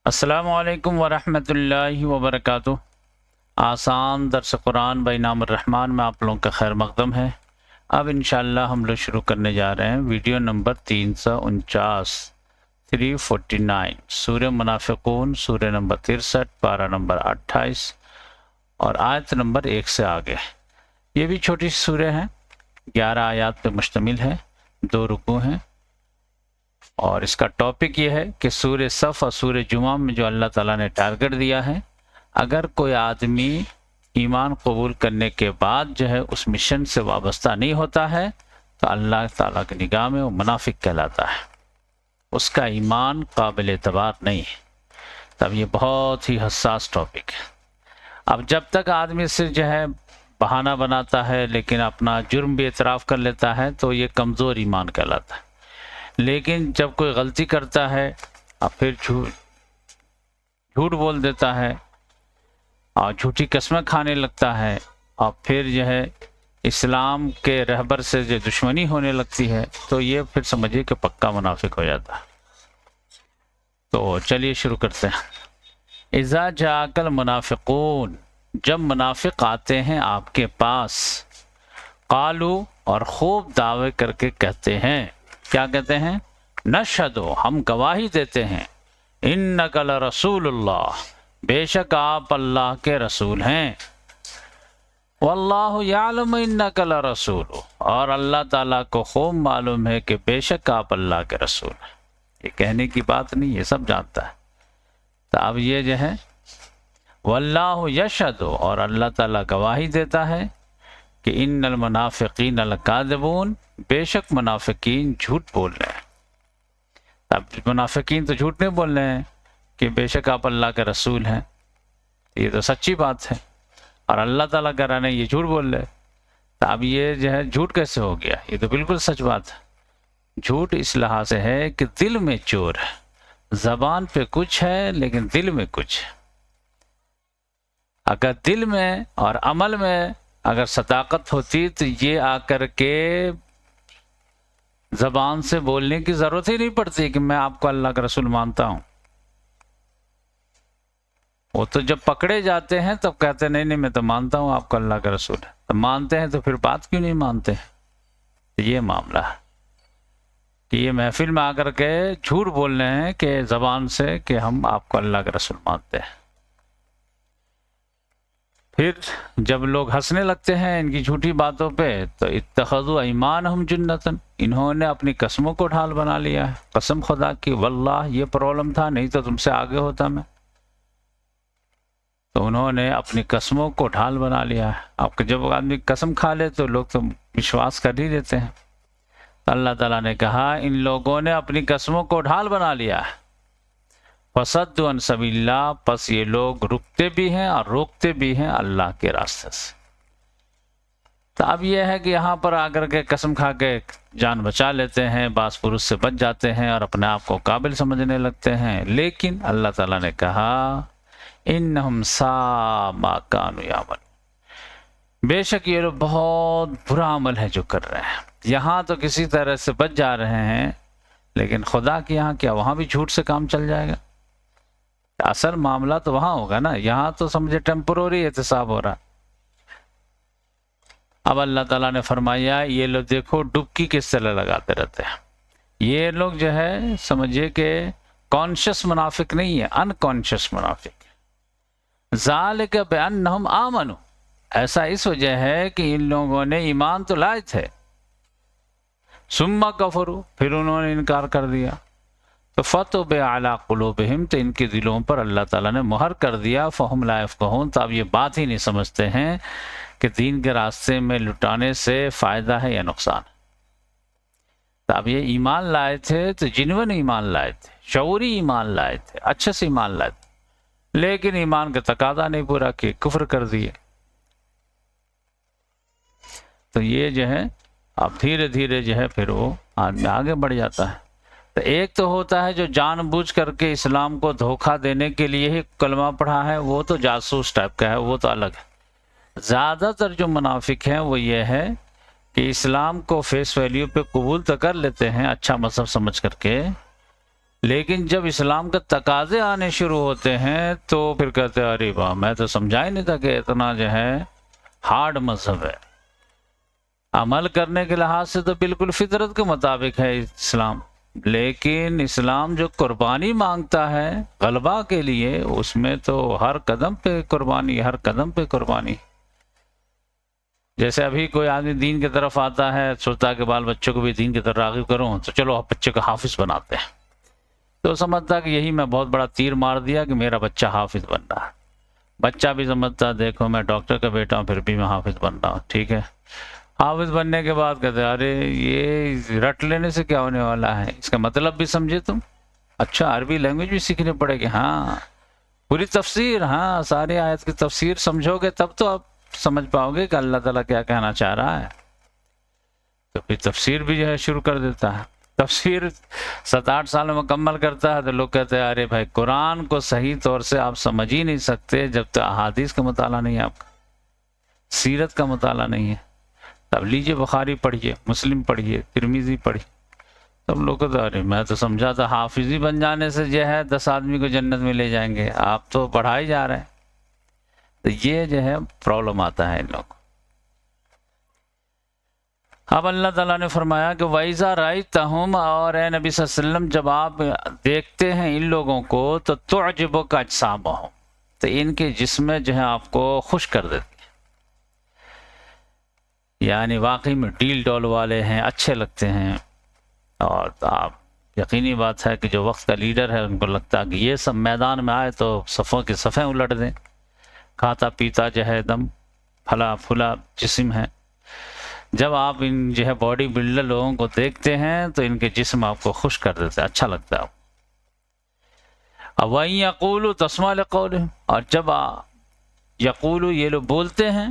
السلام علیکم ورحمۃ اللہ وبرکاتہ۔ آسان درس قرآن بائی نام الرحمن میں آپ لوگوں کا خیر مقدم ہے۔ اب انشاءاللہ ہم لوگ شروع کرنے جا رہے ہیں ویڈیو نمبر 349 349 سورہ منافقون، سورہ نمبر 63، پارہ نمبر 28 اور آیت نمبر 1 سے آگے۔ یہ بھی چھوٹی سی سورہ ہے، 11 آیات پہ مشتمل ہے، 2 رکوع ہیں، اور اس کا ٹاپک یہ ہے کہ سورہ صف اور سورہ جمعہ میں جو اللہ تعالیٰ نے ٹارگٹ دیا ہے، اگر کوئی آدمی ایمان قبول کرنے کے بعد جو ہے اس مشن سے وابستہ نہیں ہوتا ہے تو اللہ تعالیٰ کی نگاہ میں وہ منافق کہلاتا ہے، اس کا ایمان قابل اعتبار نہیں ہے۔ تب یہ بہت ہی حساس ٹاپک ہے۔ اب جب تک آدمی سے جو ہے بہانہ بناتا ہے لیکن اپنا جرم بھی اعتراف کر لیتا ہے تو یہ کمزور ایمان کہلاتا ہے، لیکن جب کوئی غلطی کرتا ہے اور پھر جھوٹ بول دیتا ہے اور جھوٹی قسمیں کھانے لگتا ہے اور پھر جو ہے اسلام کے رہبر سے جو دشمنی ہونے لگتی ہے تو یہ پھر سمجھیے کہ پکا منافق ہو جاتا ہے۔ تو چلیے شروع کرتے ہیں۔ اذا جاءک المنافقون، جب منافق آتے ہیں آپ کے پاس، قالو، اور خوب دعوے کر کے کہتے ہیں، کیا کہتے ہیں؟ نشہدو، ہم گواہی دیتے ہیں، انک لرسول اللہ، بے شک آپ اللہ کے رسول ہیں، واللہ یعلم انک لرسول، اور اللہ تعالیٰ کو خوب معلوم ہے کہ بے شک آپ اللہ کے رسول ہیں۔ یہ کہنے کی بات نہیں، یہ سب جانتا ہے۔ تو اب یہ جو ہے واللہ یشہد، اور اللہ تعالیٰ گواہی دیتا ہے کہ ان المنافقین لکاذبون، بے شک منافقین جھوٹ بول رہے ہیں۔ اب منافقین تو جھوٹ نہیں بول رہے ہیں کہ بے شک آپ اللہ کے رسول ہیں، یہ تو سچی بات ہے، اور اللہ تعالیٰ کہہ رہا ہے یہ جھوٹ بول رہے۔ تو اب یہ جو ہے جھوٹ کیسے ہو گیا؟ یہ تو بالکل سچ بات ہے۔ جھوٹ اس لحاظ سے ہے کہ دل میں چور ہے، زبان پہ کچھ ہے لیکن دل میں کچھ ہے۔ اگر دل میں اور عمل میں اگر صداقت ہوتی تو یہ آ کر کے زبان سے بولنے کی ضرورت ہی نہیں پڑتی کہ میں آپ کو اللہ کا رسول مانتا ہوں۔ وہ تو جب پکڑے جاتے ہیں تب کہتے ہیں نہیں میں تو مانتا ہوں آپ کو اللہ کا رسول ہے، تو مانتے ہیں تو پھر بات کیوں نہیں مانتے؟ یہ معاملہ ہے کہ یہ محفل میں آ کر کے جھوٹ بول رہے ہیں کہ زبان سے کہ ہم آپ کو اللہ کا رسول مانتے ہیں، پھر جب لوگ ہنسنے لگتے ہیں ان کی جھوٹی باتوں پہ تو اتخذوا ایمانہم جنتن، انہوں نے اپنی قسموں کو ڈھال بنا لیا ہے، قسم خدا کی، واللہ یہ پرابلم تھا نہیں تو تم سے آگے ہوتا میں۔ تو انہوں نے اپنی قسموں کو ڈھال بنا لیا ہے۔ آپ کو جب آدمی قسم کھا لے تو لوگ تو وشواس کر ہی دیتے ہیں۔ اللہ تعالیٰ نے کہا ان لوگوں نے اپنی قسموں کو ڈھال بنا لیا ہے، فصدوا عن سبیل اللہ، پس یہ لوگ رکتے بھی ہیں اور روکتے بھی ہیں اللہ کے راستے سے۔ تو اب یہ ہے کہ یہاں پر آ کر کے قسم کھا کے جان بچا لیتے ہیں، بعض پرس سے بچ جاتے ہیں اور اپنے آپ کو قابل سمجھنے لگتے ہیں، لیکن اللہ تعالیٰ نے کہا انہم ساء ما کانوا یعملون، بے شک یہ لوگ بہت برا عمل ہے جو کر رہے ہیں۔ یہاں تو کسی طرح سے بچ جا رہے ہیں، لیکن خدا کے یہاں کیا وہاں بھی جھوٹ سے کام چل جائے گا؟ اصل معاملہ تو وہاں ہوگا نا، یہاں تو سمجھے ٹیمپروری احتساب ہو رہا۔ اب اللہ تعالیٰ نے فرمایا یہ لوگ دیکھو ڈبکی کس طرح لگاتے رہتے ہیں، یہ لوگ جو ہے سمجھے کہ کانشس منافق نہیں ہے، انکانشس منافق۔ ذالک بانہم آمنوا، ایسا اس وجہ ہے کہ ان لوگوں نے ایمان تو لائے تھے، ثم کفروا، پھر انہوں نے انکار کر دیا، تو فطبع علی قلوبہم، تو ان کے دلوں پر اللہ تعالیٰ نے مہر کر دیا، فہم لا یفقہون، تو اب یہ بات ہی نہیں سمجھتے ہیں کہ دین کے راستے میں لٹانے سے فائدہ ہے یا نقصان۔ تو اب یہ ایمان لائے تھے تو جنون ایمان لائے تھے، شعوری ایمان لائے تھے، اچھے سے ایمان لائے تھے، لیکن ایمان کا تقاضا نہیں پورا کیا، کفر کر دیے۔ تو یہ جو ہے اب دھیرے دھیرے جو ہے پھر وہ آدمی آگے بڑھ جاتا ہے۔ تو ایک تو ہوتا ہے جو جان بوجھ کر کے اسلام کو دھوکہ دینے کے لیے ہی کلمہ پڑھا ہے، وہ تو جاسوس ٹائپ کا ہے، وہ تو الگ ہے۔ زیادہ تر جو منافق ہیں وہ یہ ہے کہ اسلام کو فیس ویلیو پہ قبول تو کر لیتے ہیں اچھا مذہب سمجھ کر کے، لیکن جب اسلام کا تقاضے آنے شروع ہوتے ہیں تو پھر کہتے ہیں ارے واہ، میں تو سمجھا ہی نہیں تھا کہ اتنا جو ہے ہارڈ مذہب ہے۔ عمل کرنے کے لحاظ سے تو بالکل فطرت کے مطابق ہے اسلام، لیکن اسلام جو قربانی مانگتا ہے غلبہ کے لیے، اس میں تو ہر قدم پہ قربانی، ہر قدم پہ قربانی۔ جیسے ابھی کوئی آدمی دین کی طرف آتا ہے، سوچتا ہے کہ بال بچوں کو بھی دین کی طرف راغب کروں، تو چلو آپ بچے کو حافظ بناتے ہیں، تو سمجھتا کہ یہی میں بہت بڑا تیر مار دیا کہ میرا بچہ حافظ بن رہا ہے۔ بچہ بھی سمجھتا دیکھو میں ڈاکٹر کا بیٹا ہوں، پھر بھی میں حافظ بن رہا ہوں، ٹھیک ہے۔ حافظ بننے کے بعد کہتے ہیں ارے یہ رٹ لینے سے کیا ہونے والا ہے، اس کا مطلب بھی سمجھے تم، اچھا عربی لینگویج بھی سیکھنی پڑے گی، ہاں پوری تفسیر، ہاں ساری آیت کی تفسیر سمجھو گے تب تو آپ سمجھ پاؤ گے کہ اللہ تعالیٰ کیا کہنا چاہ رہا ہے۔ تو پھر تفسیر بھی جو ہے شروع کر دیتا ہے، تفسیر 7-8 سال میں مکمل کرتا ہے تو لوگ کہتے ہیں ارے بھائی قرآن کو صحیح طور سے آپ سمجھ ہی نہیں سکتے جب تک احادیث کا مطالعہ نہیں ہے، آپ کا سیرت کا مطالعہ نہیں ہے۔ اب لیجیے بخاری پڑھیے، مسلم پڑھیے، ترمذی پڑھیے، تب لوگ کہتے ہیں ارے میں تو سمجھا تھا حافظی بن جانے سے جو ہے 10 آدمی کو جنت میں لے جائیں گے، آپ تو پڑھائے جا رہے ہیں۔ تو یہ جو ہے پرابلم آتا ہے ان لوگوں کو۔ اب اللہ تعالیٰ نے فرمایا کہ وَإِذَا رَأَيْتَهُمْ، اور اے نبی صلی اللہ علیہ وسلم جب آپ دیکھتے ہیں ان لوگوں کو تو تُعْجِبُكَ أَجْسَامُهُمْ، تو ان کے جسم جو ہے آپ کو خوش کر دیتی ہے، یعنی واقعی میں ڈیل ڈول والے ہیں، اچھے لگتے ہیں، اور آپ یقینی بات ہے کہ جو وقت کا لیڈر ہے ان کو لگتا ہے کہ یہ سب میدان میں آئے تو صفوں کی صفیں الٹ دیں، کھاتا پیتا جو ہے دم پھلا پھلا جسم ہے۔ جب آپ ان جو ہے باڈی بلڈر لوگوں کو دیکھتے ہیں تو ان کے جسم آپ کو خوش کر دیتے ہیں، اچھا لگتا ہے۔ وَإِن يَقُولُوا تَسْمَعْ لِقَوْلِهِمْ، اور جب یقولو یہ لوگ بولتے ہیں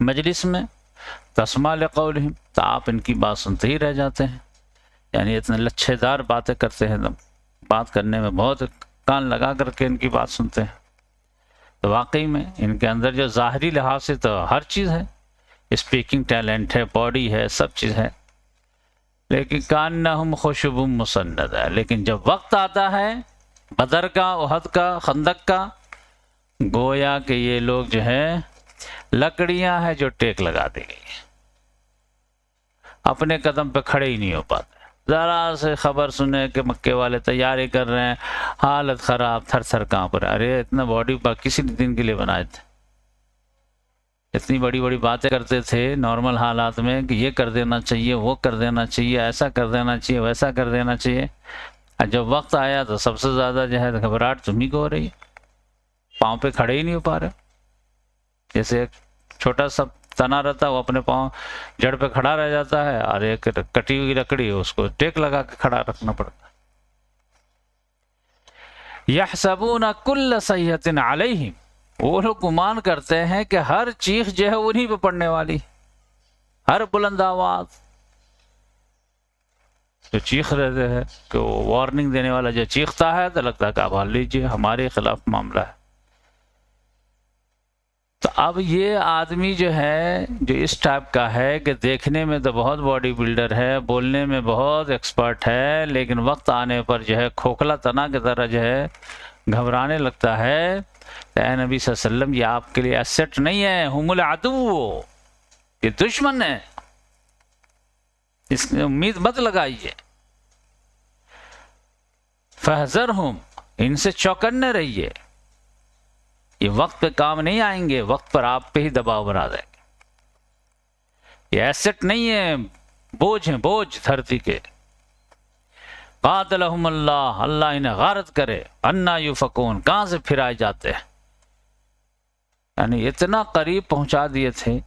مجلس میں، تسمع لقولہم، تو آپ ان کی بات سنتے ہی رہ جاتے ہیں، یعنی اتنے لچھے دار باتیں کرتے ہیں، بات کرنے میں بہت کان لگا کر کے ان کی بات سنتے ہیں۔ تو واقعی میں ان کے اندر جو ظاہری لحاظ سے تو ہر چیز ہے، اسپیکنگ ٹیلنٹ ہے، باڈی ہے، سب چیز ہے، لیکن کانہم خشب مسند ہے، لیکن جب وقت آتا ہے بدر کا، احد کا، خندق کا، گویا کہ یہ لوگ جو ہے لکڑیاں ہیں جو ٹیک لگا دی گئی، اپنے قدم پہ کھڑے ہی نہیں ہو پاتے۔ ذرا سے خبر سنے کہ مکے والے تیاری کر رہے ہیں، حالت خراب، تھر تھر کانپ رہے، ارے اتنا باڈی کسی دن کے لیے بنائے تھے، اتنی بڑی بڑی باتیں کرتے تھے نارمل حالات میں کہ یہ کر دینا چاہیے، وہ کر دینا چاہیے، ایسا کر دینا چاہیے، ویسا کر دینا چاہیے، اور جب وقت آیا تو سب سے زیادہ جو ہے گھبراہٹ تمہیں کو ہو رہی ہے، پاؤں پہ کھڑے ہی نہیں ہو پا رہے، جیسے ایک چھوٹا سا تنا رہتا ہے وہ اپنے پاؤں جڑ پہ کھڑا رہ جاتا ہے، اور ایک کٹی ہوئی لکڑی اس کو ٹیک لگا کے کھڑا رکھنا پڑتا ہے۔ یحسبون کل صیحۃ علیہم، وہ لوگ گمان کرتے ہیں کہ ہر چیخ جو ہے انہی پہ پڑنے والی، ہر بلند آواز جو چیخ رہتے ہیں کہ وہ وارننگ دینے والا جو چیختا ہے تو لگتا ہے کہ اب حال لیجیے ہمارے خلاف معاملہ ہے۔ تو اب یہ آدمی جو ہے جو اس ٹائپ کا ہے کہ دیکھنے میں تو بہت باڈی بلڈر ہے، بولنے میں بہت ایکسپرٹ ہے، لیکن وقت آنے پر جو ہے کھوکھلا تنا کی طرح جو ہے گھبرانے لگتا ہے، تو اے نبی صلی اللہ علیہ وسلم یہ آپ کے لیے ایسٹ نہیں ہے، ہم العدو، یہ دشمن ہے، اس میں امید مت لگائیے، فاحذرہم، ان سے چوکنے رہیے، یہ وقت پہ کام نہیں آئیں گے، وقت پر آپ پہ ہی دباؤ بنا دیں گے، یہ ایسٹ نہیں ہے، بوجھ ہیں، بوجھ دھرتی کے۔ قاتلہم اللہ، اللہ انہیں غارت کرے، انا یوفکون، کہاں سے پھرائے جاتے ہیں، یعنی اتنا قریب پہنچا دیے تھے۔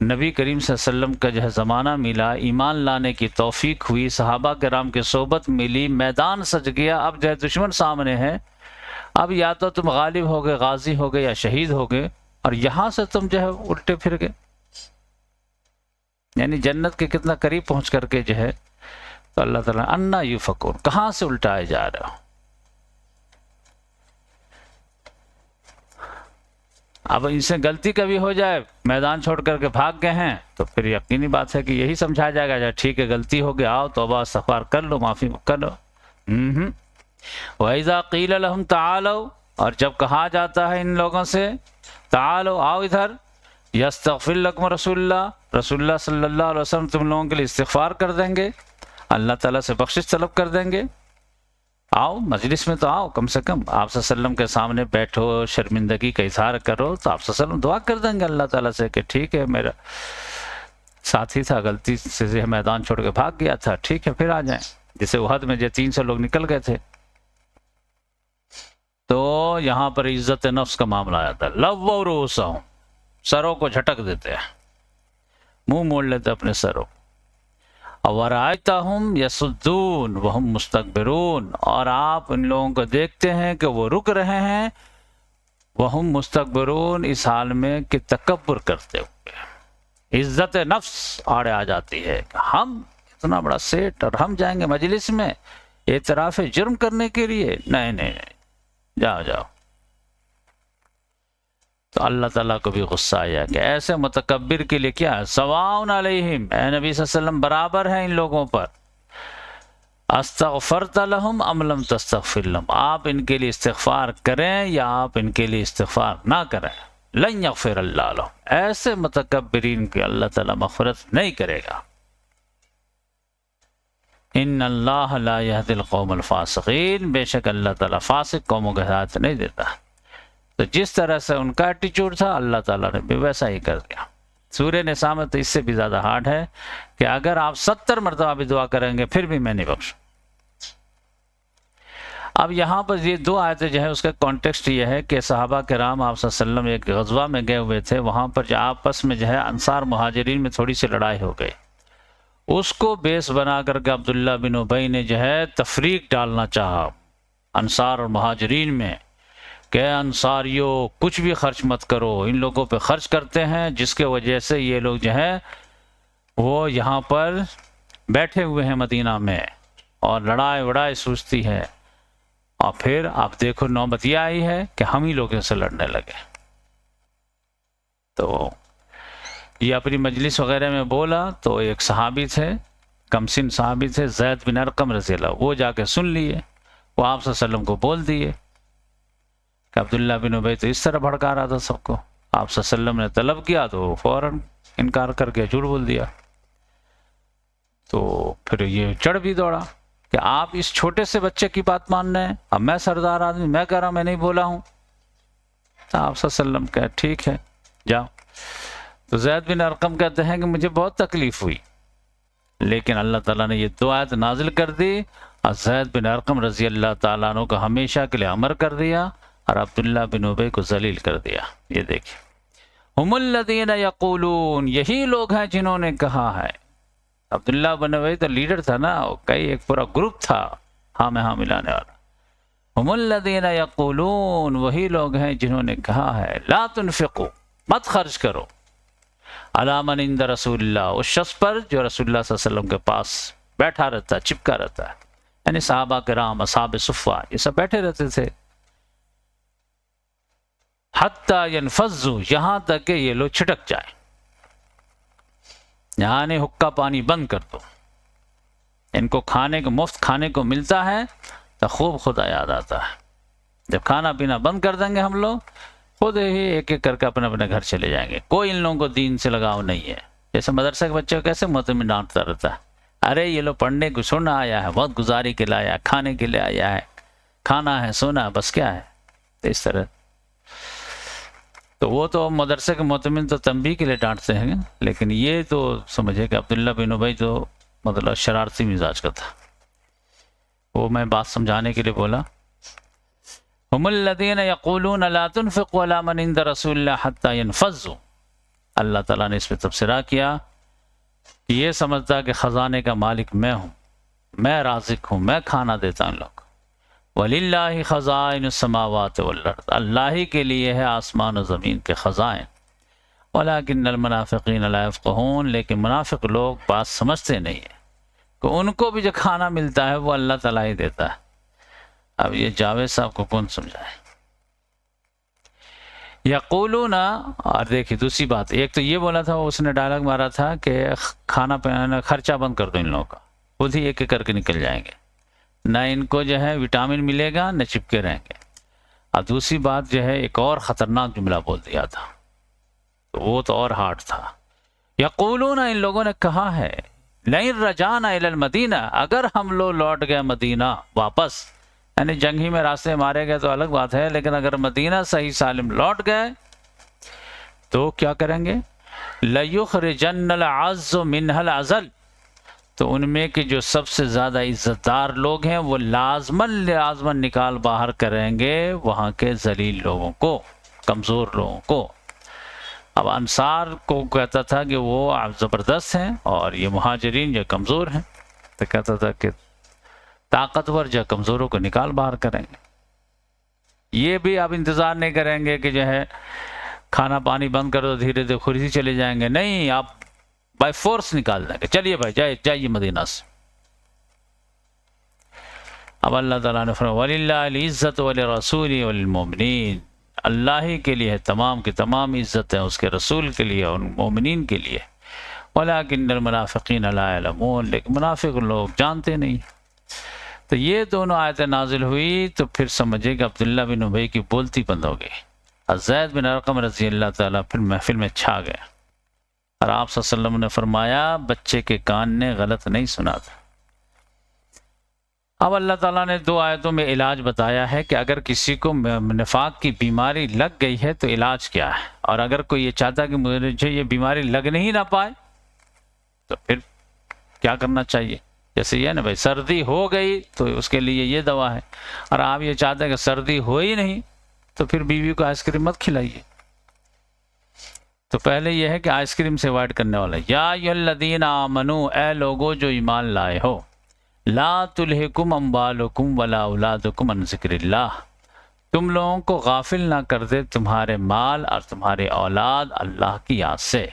نبی کریم صلی اللہ علیہ وسلم کا جو ہے زمانہ ملا، ایمان لانے کی توفیق ہوئی، صحابہ کرام کی صحبت ملی، میدان سج گیا، اب جو ہے دشمن سامنے ہے، اب یا تو تم غالب ہو گئے، غازی ہو گئے، یا شہید ہو گئے، اور یہاں سے تم جو ہے الٹے پھر گئے، یعنی جنت کے کتنا قریب پہنچ کر کے جو ہے تو اللہ تعالیٰ انا یوفکون، کہاں سے الٹائے جا رہے ہو۔ اب ان سے غلطی کبھی ہو جائے، میدان چھوڑ کر کے بھاگ گئے ہیں، تو پھر یقینی بات ہے کہ یہی سمجھایا جائے گا اچھا ٹھیک ہے غلطی ہو گیا، آؤ توبہ استغفار کر لو، معافی کر لو۔ وَإِذَا قِيلَ لَهُمْ تَعَالَوْا، اور جب کہا جاتا ہے ان لوگوں سے تعالوا آؤ ادھر، یستغفر لکم رسول اللہ صلی اللہ علیہ وسلم تم لوگوں کے لیے استغفار کر دیں گے، اللہ تعالیٰ سے بخشش طلب کر دیں گے، آؤ مجلس میں تو آؤ، کم سے کم آپ صلی اللہ علیہ وسلم کے سامنے بیٹھو، شرمندگی کا اظہار کرو، تو آپ صلی اللہ علیہ وسلم دعا کر دیں گے اللہ تعالیٰ سے کہ ٹھیک ہے میرا ساتھی تھا، غلطی سے میدان چھوڑ کے بھاگ گیا تھا، ٹھیک ہے پھر آ جائیں، جسے احد میں جو 300 لوگ نکل گئے تھے۔ تو یہاں پر عزت نفس کا معاملہ آیا تھا، لووا رؤوسہم، سروں کو جھٹک دیتے ہیں، منہ موڑ لیتے اپنے سروں، وَرَأَيْتَهُمْ يَصُدُّونَ وَهُمْ مُسْتَكْبِرُونَ، اور آپ ان لوگوں کو دیکھتے ہیں کہ وہ رک رہے ہیں، وَهُمْ مُسْتَكْبِرُونَ، اس حال میں کہ تکبر کرتے ہوئے، عزت نفس آڑے آ جاتی ہے کہ ہم اتنا بڑا سیٹ اور ہم جائیں گے مجلس میں اعتراف جرم کرنے کے لیے، نہیں نہیں نہیں، جاؤ جاؤ۔ تو اللہ تعالیٰ کو بھی غصہ آیا کہ ایسے متکبر کے لیے کیا ہے، سواء علیہم، اے نبی صلی اللہ علیہ وسلم برابر ہے ان لوگوں پر، استغفرت لہم ام لم تستغفر لہم، آپ ان کے لیے استغفار کریں یا آپ ان کے لیے استغفار نہ کریں، لن یغفر اللہ لہم، ایسے متکبرین کے اللہ تعالیٰ مغفرت نہیں کرے گا۔ ان اللہ لا یہدی القوم الفاسقین، بے شک اللہ تعالیٰ فاسق قوموں کو ہدایت نہیں دیتا۔ تو جس طرح سے ان کا ایٹیچیوڈ تھا اللہ تعالیٰ نے بھی ویسا ہی کر دیا۔ سورہ نساء میں تو اس سے بھی زیادہ ہارڈ ہے کہ اگر آپ 70 مرتبہ بھی دعا کریں گے پھر بھی میں نہیں بخشوں۔ اب یہاں پر یہ دو آیتیں جو ہے اس کا کانٹیکسٹ یہ ہے کہ صحابہ کرام آپ صلی اللہ علیہ وسلم ایک غزوہ میں گئے ہوئے تھے، وہاں پر جو آپس میں جو ہے انصار مہاجرین میں تھوڑی سی لڑائی ہو گئی، اس کو بیس بنا کر کے عبداللہ بن ابی نے جو ہے تفریق ڈالنا چاہا انصار اور مہاجرین میں کہ انصاریوں کچھ بھی خرچ مت کرو، ان لوگوں پہ خرچ کرتے ہیں جس کے وجہ سے یہ لوگ جو ہے وہ یہاں پر بیٹھے ہوئے ہیں مدینہ میں اور لڑائی وڑائی سوچتی ہے، اور پھر آپ دیکھو نوبت یہ آئی ہے کہ ہم ہی لوگوں سے لڑنے لگے۔ تو یہ اپنی مجلس وغیرہ میں بولا تو ایک صحابی تھے، کمسن صحابی تھے، زید بن ارقم رضی اللہ، وہ جا کے سن لیے، وہ آپ صلی اللہ علیہ وسلم کو بول دیے کہ عبداللہ بن ابی تو اس طرح بھڑکا رہا تھا سب کو، آپ صلی اللہ علیہ وسلم نے طلب کیا تو وہ فوراً انکار کر کے جھوٹ بول دیا۔ تو پھر یہ چڑھ بھی دوڑا کہ آپ اس چھوٹے سے بچے کی بات مان رہے ہیں، اب میں سردار آدمی میں کہہ رہا ہوں میں نہیں بولا ہوں، تو آپ صلی اللہ علیہ وسلم کہا ٹھیک ہے جاؤ۔ تو زید بن ارقم کہتے ہیں کہ مجھے بہت تکلیف ہوئی، لیکن اللہ تعالیٰ نے یہ دو آیت نازل کر دی اور زید بن ارقم رضی اللہ تعالیٰ عنہ کو ہمیشہ کے لیے امر کر دیا اور عبداللہ بن ابی کو ذلیل کر دیا۔ یہ دیکھیں، ہم الذین یقولون، یہی لوگ ہیں جنہوں نے کہا ہے، عبداللہ بن ابی تو لیڈر تھا نا، کئی ایک پورا گروپ تھا ہاں میں ہاں ملانے والا، ہم الذین یقولون، وہی لوگ ہیں جنہوں نے کہا ہے، لا تنفقوا، مت خرچ کرو، علی من عند رسول اللہ، اس شخص پر جو رسول اللہ صلی اللہ علیہ وسلم کے پاس بیٹھا رہتا ہے، چپکا رہتا ہے، یعنی صحابہ کرام اصحاب صفہ یہ سب بیٹھے رہتے تھے، حتی ینفضوا، یہاں تک کہ یہ لوگ چھٹک جائیں، یعنی حقہ پانی بند کر دو، ان کو کھانے کو مفت کھانے کو ملتا ہے تو خوب خدا یاد آتا ہے، جب کھانا پینا بند کر دیں گے ہم لوگ خود ہی ایک ایک کر کے اپنے اپنے گھر چلے جائیں گے، کوئی ان لوگوں کو دین سے لگاؤ نہیں ہے۔ جیسے مدرسہ کے بچے کو کیسے محترم ڈانٹتا رہتا ہے، ارے یہ لوگ پڑھنے کو چھوڑنا آیا ہے، بہت گزاری کے لیے آیا ہے، کھانے کے لیے آیا ہے، کھانا ہے سونا ہے بس کیا ہے، تو اس طرح تو وہ تو مدرسے کے محتمل تو تنبیہ کے لیے ڈانٹتے ہیں، لیکن یہ تو سمجھے کہ عبداللہ بن ابی تو مطلب شرارتی مزاج کا تھا، وہ میں بات سمجھانے کے لیے بولا، ہم الذین یقولون لا تنفقوا علی من عند رسول اللہ حتی ینفضوا، اللہ تعالیٰ نے اس پہ تبصرہ کیا کہ یہ سمجھتا کہ خزانے کا مالک میں ہوں، میں رازق ہوں، میں کھانا دیتا ہوں لوگ، وَلِلَّهِ خَزَائِنُ السَّمَاوَاتِ وَالْأَرْضِ، اللہ ہی کے لیے ہے آسمان و زمین کے خزائن، وَلَكِنَّ الْمُنَافِقِينَ لَا يَفْقَهُونَ، لیکن منافق لوگ بات سمجھتے نہیں ہیں کہ ان کو بھی جو کھانا ملتا ہے وہ اللہ تعالیٰ ہی دیتا ہے۔ اب یہ جاوید صاحب کو کون سمجھائے؟ یقولون، اور دیکھیے دوسری بات، ایک تو یہ بولا تھا، اس نے ڈائلاگ مارا تھا کہ کھانا پینا خرچہ بند کر دو ان لوگوں کا، خود ہی ایک ایک کر کے نکل جائیں گے، نہ ان کو جو ہے وٹامن ملے گا نہ چپکے رہیں گے۔ اور دوسری بات جو ہے ایک اور خطرناک جملہ بول دیا تھا، تو وہ تو اور ہارڈ تھا۔ یقولون، ان لوگوں نے کہا ہے، لئن رجعنا الی المدینہ، اگر ہم لوگ لوٹ گئے مدینہ واپس، یعنی جنگ ہی میں راستے مارے گئے تو الگ بات ہے، لیکن اگر مدینہ صحیح سالم لوٹ گئے تو کیا کریں گے؟ لَيُخْرِجَنَّ الْعَزُّ مِنْهَا الْأَذَلَّ، تو ان میں کہ جو سب سے زیادہ عزت دار لوگ ہیں وہ لازماً نکال باہر کریں گے وہاں کے ذلیل لوگوں کو، کمزور لوگوں کو۔ اب انصار کو کہتا تھا کہ وہ زبردست ہیں اور یہ مہاجرین جو کمزور ہیں، تو کہتا تھا کہ طاقتور جو کمزوروں کو نکال باہر کریں گے۔ یہ بھی آپ انتظار نہیں کریں گے کہ جو ہے کھانا پانی بند کر دو دھیرے دھیرے خود ہی چلے جائیں گے، نہیں، آپ بائی فورس نکال دیں گے، چلیے بھائی جائیے مدینہ سے۔ اب اللہ تعالیٰ نے فرمایا وَلِلَّهِ الْعِزَّةُ وَلِرَسُولِهِ وَلِلْمُؤْمِنِينَ، اللہ ہی کے لیے تمام کی تمام عزت ہے، اس کے رسول کے لیے اور مومنین کے لیے۔ وَلَكِنَّ الْمُنَافِقِينَ لَا يَعْلَمُونَ، لیکن منافق لوگ جانتے نہیں۔ تو یہ دونوں آیتیں نازل ہوئی تو پھر سمجھے کہ عبداللہ بن ابی کی بولتی بند ہو گئی، اور زید بن ارقم رضی اللہ تعالیٰ پھر محفل میں چھا گیا، اور آپ صلی اللہ علیہ وسلم نے فرمایا بچے کے کان نے غلط نہیں سنا تھا۔ اب اللہ تعالیٰ نے دو آیتوں میں علاج بتایا ہے کہ اگر کسی کو نفاق کی بیماری لگ گئی ہے تو علاج کیا ہے، اور اگر کوئی یہ چاہتا ہے کہ مجھے یہ بیماری لگنے ہی نہ پائے تو پھر کیا کرنا چاہیے؟ جیسے یہ نا بھائی سردی ہو گئی تو اس کے لیے یہ دوا ہے، اور آپ یہ چاہتے ہیں کہ سردی ہو ہی نہیں تو پھر بیوی کو آئس کریم مت کھلائیے۔ تو پہلے یہ ہے کہ آئس کریم سے اوائڈ کرنے والا، یا ایھا الذین آمنو، اے لوگو جو ایمان لائے ہو، لا تلہکم اموالکم ولا اولادکم عن ذکر اللہ، تم لوگوں کو غافل نہ کر دے تمہارے مال اور تمہارے اولاد اللہ کی یاد سے،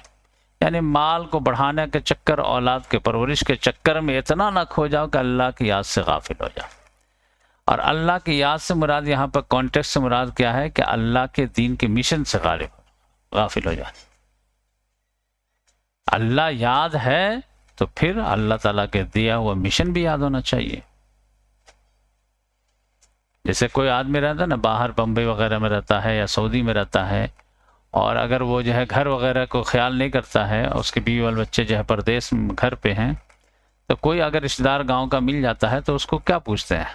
یعنی مال کو بڑھانے کے چکر، اولاد کے پرورش کے چکر میں اتنا نہ کھو جاؤ کہ اللہ کی یاد سے غافل ہو جاؤ۔ اور اللہ کی یاد سے مراد یہاں پر کانٹیکسٹ سے مراد کیا ہے کہ اللہ کے دین کے مشن سے غافل ہو جائے۔ اللہ یاد ہے تو پھر اللہ تعالیٰ کے دیا ہوا مشن بھی یاد ہونا چاہیے۔ جیسے کوئی آدمی رہتا ہے نا، باہر بمبئی وغیرہ میں رہتا ہے یا سعودی میں رہتا ہے، اور اگر وہ جو ہے گھر وغیرہ کو خیال نہیں کرتا ہے، اور اس کے بیوی والے بچے جو ہے پردیس گھر پہ ہیں، تو کوئی اگر رشتہ دار گاؤں کا مل جاتا ہے تو اس کو کیا پوچھتے ہیں؟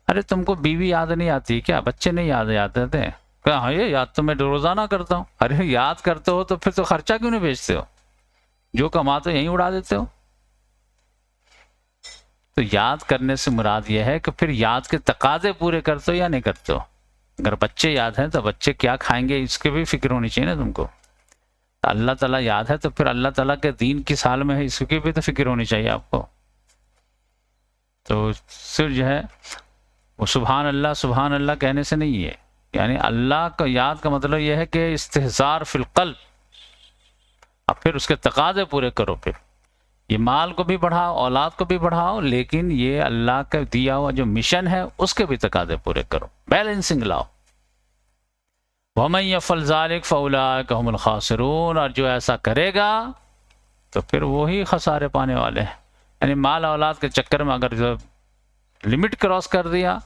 ارے تم کو بیوی یاد نہیں آتی کیا؟ بچے نہیں یاد آتے؟ ہاں یہ یاد تو میں روزانہ کرتا ہوں۔ ارے یاد کرتے ہو تو پھر تو خرچہ کیوں نہیں بھیجتے ہو؟ جو کماتے ہو یہیں اڑا دیتے ہو۔ تو یاد کرنے سے مراد یہ ہے کہ پھر یاد کے تقاضے پورے کرتے ہو یا نہیں کرتے ہو۔ اگر بچے یاد ہیں تو بچے کیا کھائیں گے اس کی بھی فکر ہونی چاہیے نا تم کو۔ اللہ تعالیٰ یاد ہے تو پھر اللہ تعالیٰ کے دین کی سال میں ہے، اس کی بھی تو فکر ہونی چاہیے آپ کو۔ تو صرف جو ہے وہ سبحان اللہ کہنے سے نہیں ہے، یعنی اللہ کو یاد کا مطلب یہ ہے کہ استحضار فی القلب، اب پھر اس کے تقاضے پورے کرو، پھر یہ مال کو بھی بڑھاؤ، اولاد کو بھی بڑھاؤ، لیکن یہ اللہ کا دیا ہوا جو مشن ہے اس کے بھی تقاضے پورے کرو، بیلنسنگ لاؤ۔ وَمَن يَفْعَلْ ذَلِكَ فَأُولَٰئِكَ هُمُ الْخَاسِرُونَ، اور جو ایسا کرے گا تو پھر وہی خسارے پانے والے ہیں۔ یعنی مال اولاد کے چکر میں اگر جو لمٹ کراس کر دیا،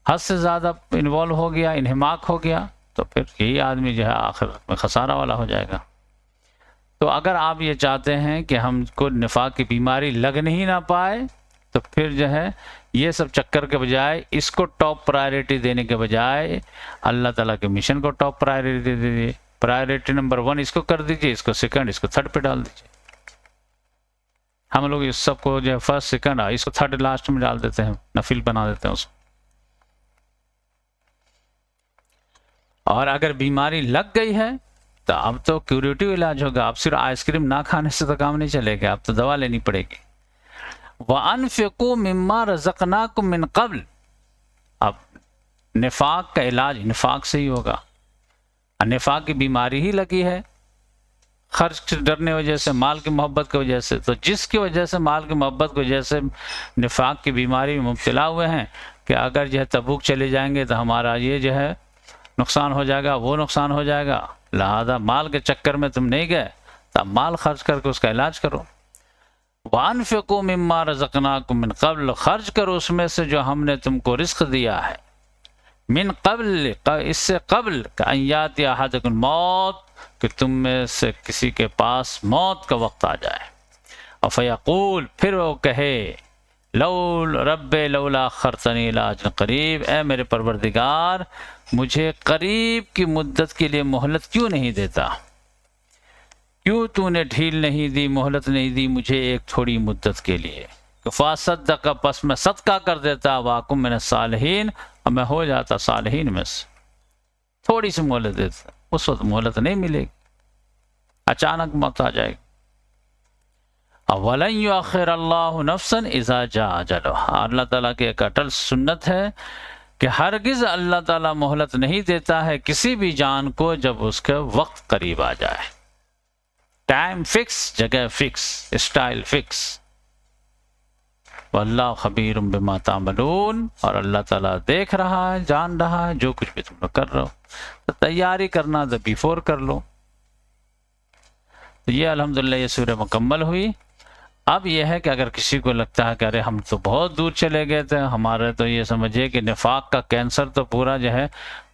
حد سے زیادہ انوالو ہو گیا، انہماک ہو گیا، تو پھر یہی آدمی جو ہے آخر میں خسارہ والا ہو جائے گا۔ تو اگر آپ یہ چاہتے ہیں کہ ہم کو نفاق کی بیماری لگنے ہی نہ پائے، تو پھر جو ہے یہ سب چکر کے بجائے اس کو ٹاپ پرائرٹی دینے کے بجائے اللہ تعالیٰ کے مشن کو ٹاپ پرائرٹی دے دیجیے۔ پرائرٹی نمبر 1 اس کو کر دیجیے، اس کو سیکنڈ، اس کو تھرڈ پہ ڈال دیجیے۔ ہم لوگ اس سب کو جو ہے فرسٹ سیکنڈ، اس کو تھرڈ لاسٹ میں ڈال دیتے ہیں، نفل بنا دیتے ہیں اس کو۔ اور اگر بیماری لگ گئی ہے تو اب تو کیوریٹیو علاج ہوگا، اب صرف آئس کریم نہ کھانے سے تو کام نہیں چلے گا، اب تو دوا لینی پڑے گی۔ وَأَنفِقُوا مِمَّا رَزَقْنَاكُم مِّن قَبْلُ، اب نفاق کا علاج نفاق سے ہی ہوگا۔ نفاق کی بیماری ہی لگی ہے، خرچ ڈرنے وجہ سے، مال کی محبت کی وجہ سے، تو جس کی وجہ سے مال کی محبت کی وجہ سے نفاق کی بیماری میں مبتلا ہوئے ہیں کہ اگر جو ہے تبوک چلے جائیں گے تو ہمارا یہ جو ہے نقصان ہو جائے گا، وہ نقصان ہو جائے گا، لہذا مال کے چکر میں تم نہیں گئے تو مال خرچ کر کے اس کا علاج کرو۔ وَأَنفِقُوا مِمَّا رَزَقْنَاكُم مِّن قَبْلُ، خرچ کرو اس میں سے جو ہم نے تم کو رزق دیا ہے، من قبل، اس سے قبل، کہ یاتی احدکم الموت، کہ تم میں سے کسی کے پاس موت کا وقت آ جائے، فیقول، پھر وہ کہے، رب لولا اخرتنی الی اجل قریب، اے میرے پروردگار مجھے قریب کی مدت کے لیے مہلت کیوں نہیں دیتا، کیوں تو نے ڈھیل نہیں دی، مہلت نہیں دی مجھے ایک تھوڑی مدت کے لیے، فاصدق، پس میں صدقہ کر دیتا، واکم من الصالحین، اور میں ہو جاتا صالحین میں سے، تھوڑی سی مہلت دیتا، اس وقت مہلت نہیں ملے گی، اچانک موت آ جائے گی۔ وَلَن يُؤَخِّرَ اللَّهُ نَفْسًا إِذَا جَاءَ أَجَلُهَا، اللہ تعالیٰ کی ایک اٹل سنت ہے کہ ہرگز اللہ تعالیٰ مہلت نہیں دیتا ہے کسی بھی جان کو جب اس کا وقت قریب آ جائے، ٹائم فکس، جگہ فکس، اسٹائل فکس۔ وَاللَّهُ خَبِيرٌ بِمَا تَعْمَلُونَ، اور اللہ تعالیٰ دیکھ رہا ہے، جان رہا ہے جو کچھ بھی تم لوگ کر رہے ہو، تو تیاری کرنا تو بیفور کر لو۔ یہ الحمدللہ یہ سورہ مکمل ہوئی۔ اب یہ ہے کہ اگر کسی کو لگتا ہے کہ ارے ہم تو بہت دور چلے گئے تھے، ہمارے تو یہ سمجھیے کہ نفاق کا کینسر تو پورا جو ہے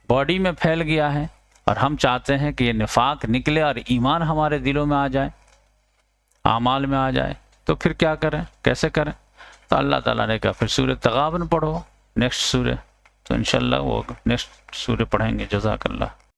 باڈی میں پھیل گیا ہے، اور ہم چاہتے ہیں کہ یہ نفاق نکلے اور ایمان ہمارے دلوں میں آ جائے، اعمال میں آ جائے، تو پھر کیا کریں، کیسے کریں؟ تو اللہ تعالیٰ نے کہا پھر سورہ تغابن پڑھو، نیکسٹ سورہ، تو انشاءاللہ وہ نیکسٹ سورہ پڑھیں گے۔ جزاک اللہ۔